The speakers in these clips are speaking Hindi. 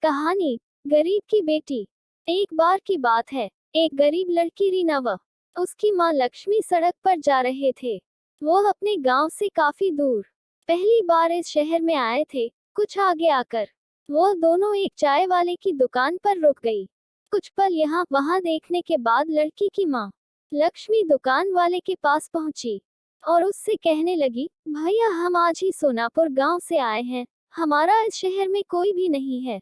कहानी गरीब की बेटी। एक बार की बात है, एक गरीब लड़की रीना व उसकी माँ लक्ष्मी सड़क पर जा रहे थे। वो अपने गांव से काफी दूर पहली बार इस शहर में आए थे। कुछ आगे आकर वो दोनों एक चाय वाले की दुकान पर रुक गई। कुछ पल यहाँ वहां देखने के बाद लड़की की माँ लक्ष्मी दुकान वाले के पास पहुंची और उससे कहने लगी, भैया हम आज ही सोनापुर गांव से आए हैं, हमारा इस शहर में कोई भी नहीं है।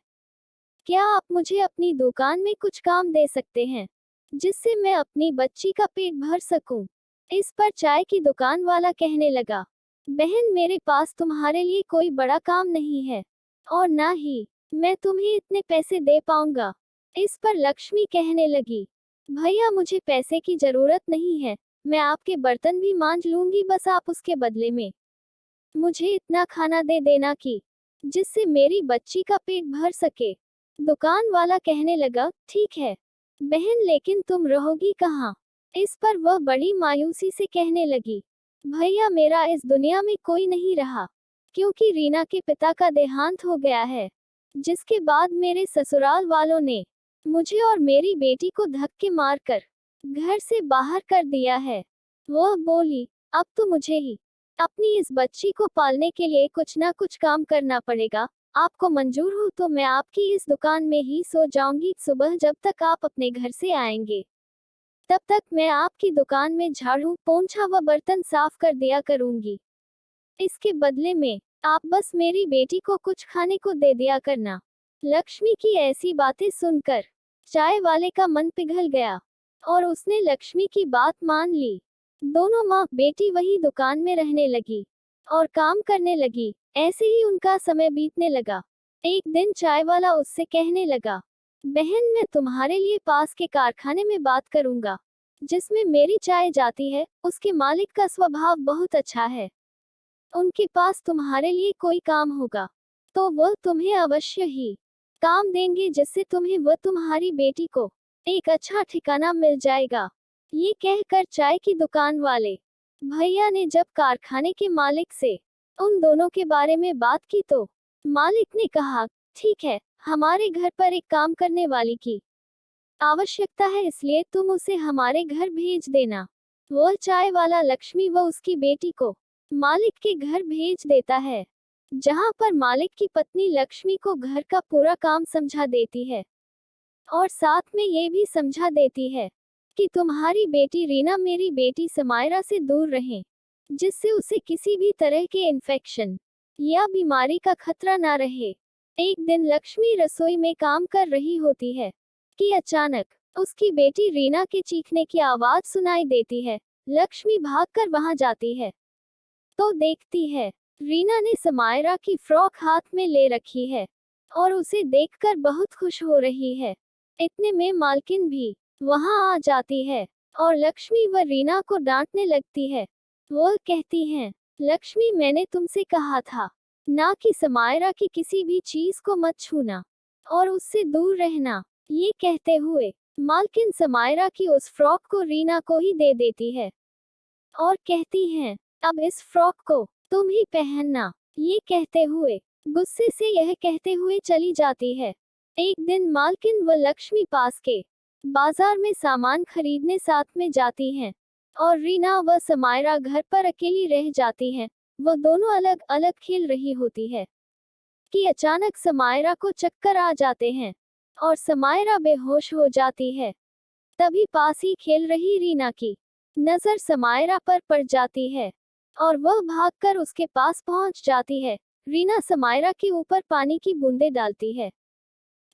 क्या आप मुझे अपनी दुकान में कुछ काम दे सकते हैं, जिससे मैं अपनी बच्ची का पेट भर सकूं? इस पर चाय की दुकान वाला कहने लगा, बहन मेरे पास तुम्हारे लिए कोई बड़ा काम नहीं है और ना ही मैं तुम्हें इतने पैसे दे पाऊंगा। इस पर लक्ष्मी कहने लगी, भैया मुझे पैसे की जरूरत नहीं है, मैं आपके बर्तन भी मांज लूंगी, बस आप उसके बदले में मुझे इतना खाना दे देना कि जिससे मेरी बच्ची का पेट भर सके। दुकान वाला कहने लगा, ठीक है बहन, लेकिन तुम रहोगी कहाँ? इस पर वह बड़ी मायूसी से कहने लगी, भैया मेरा इस दुनिया में कोई नहीं रहा, क्योंकि रीना के पिता का देहांत हो गया है, जिसके बाद मेरे ससुराल वालों ने मुझे और मेरी बेटी को धक्के मारकर घर से बाहर कर दिया है। वह बोली, अब तो मुझे ही अपनी इस बच्ची को पालने के लिए कुछ ना कुछ काम करना पड़ेगा। आपको मंजूर हो तो मैं आपकी इस दुकान में ही सो जाऊंगी, सुबह जब तक आप अपने घर से आएंगे तब तक मैं आपकी दुकान में झाड़ू पोंछा व बर्तन साफ कर दिया करूंगी। इसके बदले में आप बस मेरी बेटी को कुछ खाने को दे दिया करना। लक्ष्मी की ऐसी बातें सुनकर चाय वाले का मन पिघल गया और उसने लक्ष्मी की बात मान ली। दोनों माँ बेटी वही दुकान में रहने लगी और काम करने लगी। ऐसे ही उनका समय बीतने लगा। एक दिन चाय वाला उससे कहने लगा, बहन मैं तुम्हारे लिए पास के कारखाने में बात करूंगा, जिसमें मेरी चाय जाती है। उसके मालिक का स्वभाव बहुत अच्छा है, उनके पास तुम्हारे लिए कोई काम होगा तो वह तुम्हें अवश्य ही काम देंगे, जिससे तुम्हें व तुम्हारी बेटी को एक अच्छा ठिकाना मिल जाएगा। ये कहकर चाय की दुकान वाले भैया ने जब कारखाने के मालिक से उन दोनों के बारे में बात की तो मालिक ने कहा, ठीक है, हमारे घर पर एक काम करने वाली की आवश्यकता है, इसलिए तुम उसे हमारे घर भेज देना। वह चाय वाला लक्ष्मी व उसकी बेटी को मालिक के घर भेज देता है, जहां पर मालिक की पत्नी लक्ष्मी को घर का पूरा काम समझा देती है और साथ में ये भी समझा देती है कि तुम्हारी बेटी रीना मेरी बेटी समायरा से दूर रहे, जिससे उसे किसी भी तरह के इन्फेक्शन या बीमारी का खतरा ना रहे। एक दिन लक्ष्मी रसोई में काम कर रही होती है कि अचानक उसकी बेटी रीना के चीखने की आवाज सुनाई देती है। लक्ष्मी भागकर वहां जाती है तो देखती है रीना ने समायरा की फ्रॉक हाथ में ले रखी है और उसे देखकर बहुत खुश हो रही है। इतने में मालकिन भी वहां आ जाती है और लक्ष्मी व रीना को डांटने लगती है। वो कहती हैं, लक्ष्मी मैंने तुमसे कहा था ना कि समायरा की किसी भी चीज को मत छूना और उससे दूर रहना। ये कहते हुए मालकिन समायरा की उस फ्रॉक को रीना को ही दे देती है और कहती हैं, अब इस फ्रॉक को तुम ही पहनना। ये कहते हुए गुस्से से यह कहते हुए चली जाती है। एक दिन मालकिन व लक्ष्मी पास के बाजार में सामान खरीदने साथ में जाती हैं और रीना व समायरा घर पर अकेली रह जाती हैं। वो दोनों अलग अलग खेल रही होती है कि अचानक समायरा को चक्कर आ जाते हैं और समायरा बेहोश हो जाती है। तभी पास ही खेल रही रीना की नजर समायरा पर पड़ जाती है और वह भागकर उसके पास पहुंच जाती है। रीना समायरा के ऊपर पानी की बूंदें डालती है,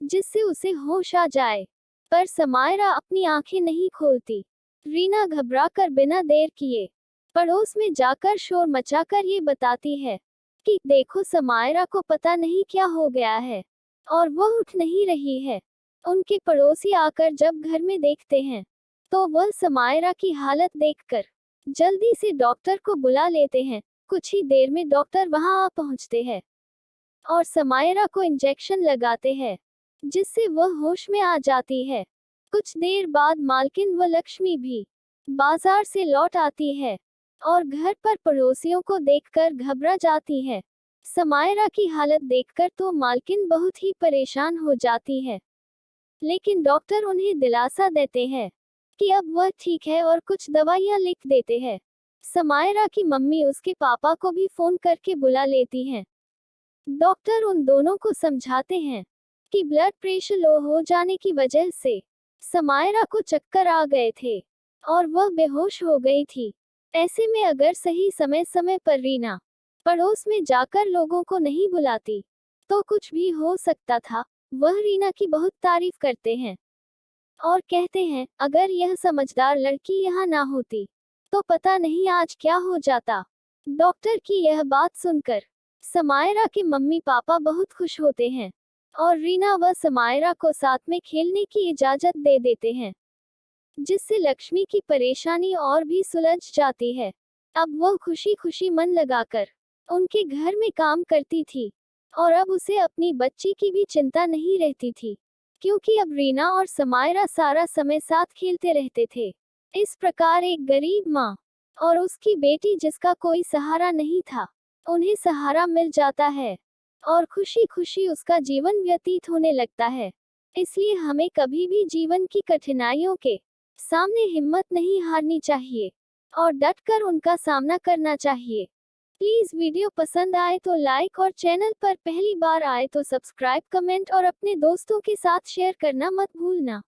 जिससे उसे होश आ जाए, पर समायरा अपनी आंखें नहीं खोलती। रीना घबराकर बिना देर किए पड़ोस में जाकर शोर मचाकर ये बताती है कि देखो समायरा को पता नहीं क्या हो गया है और वह उठ नहीं रही है। उनके पड़ोसी आकर जब घर में देखते हैं तो वह समायरा की हालत देखकर जल्दी से डॉक्टर को बुला लेते हैं। कुछ ही देर में डॉक्टर वहां आ पहुंचते हैं और समायरा को इंजेक्शन लगाते हैं, जिससे वह होश में आ जाती है। कुछ देर बाद मालकिन व लक्ष्मी भी बाजार से लौट आती है और घर पर पड़ोसियों को देखकर घबरा जाती है। समायरा की हालत देखकर तो मालकिन बहुत ही परेशान हो जाती है, लेकिन डॉक्टर उन्हें दिलासा देते हैं कि अब वह ठीक है और कुछ दवाइयां लिख देते हैं। समायरा की मम्मी उसके पापा को भी फोन करके बुला लेती हैं। डॉक्टर उन दोनों को समझाते हैं कि ब्लड प्रेशर लो हो जाने की वजह से समायरा को चक्कर आ गए थे और वह बेहोश हो गई थी। ऐसे में अगर सही समय समय पर रीना पड़ोस में जाकर लोगों को नहीं बुलाती तो कुछ भी हो सकता था। वह रीना की बहुत तारीफ करते हैं और कहते हैं अगर यह समझदार लड़की यहाँ ना होती तो पता नहीं आज क्या हो जाता। डॉक्टर की यह बात सुनकर समायरा के मम्मी पापा बहुत खुश होते हैं और रीना व समायरा को साथ में खेलने की इजाजत दे देते हैं, जिससे लक्ष्मी की परेशानी और भी सुलझ जाती है। अब वह खुशी खुशी मन लगाकर उनके घर में काम करती थी और अब उसे अपनी बच्ची की भी चिंता नहीं रहती थी, क्योंकि अब रीना और समायरा सारा समय साथ खेलते रहते थे। इस प्रकार एक गरीब माँ और उसकी बेटी जिसका कोई सहारा नहीं था, उन्हें सहारा मिल जाता है और खुशी खुशी उसका जीवन व्यतीत होने लगता है। इसलिए हमें कभी भी जीवन की कठिनाइयों के सामने हिम्मत नहीं हारनी चाहिए और डटकर उनका सामना करना चाहिए। प्लीज वीडियो पसंद आए तो लाइक और चैनल पर पहली बार आए तो सब्सक्राइब, कमेंट और अपने दोस्तों के साथ शेयर करना मत भूलना।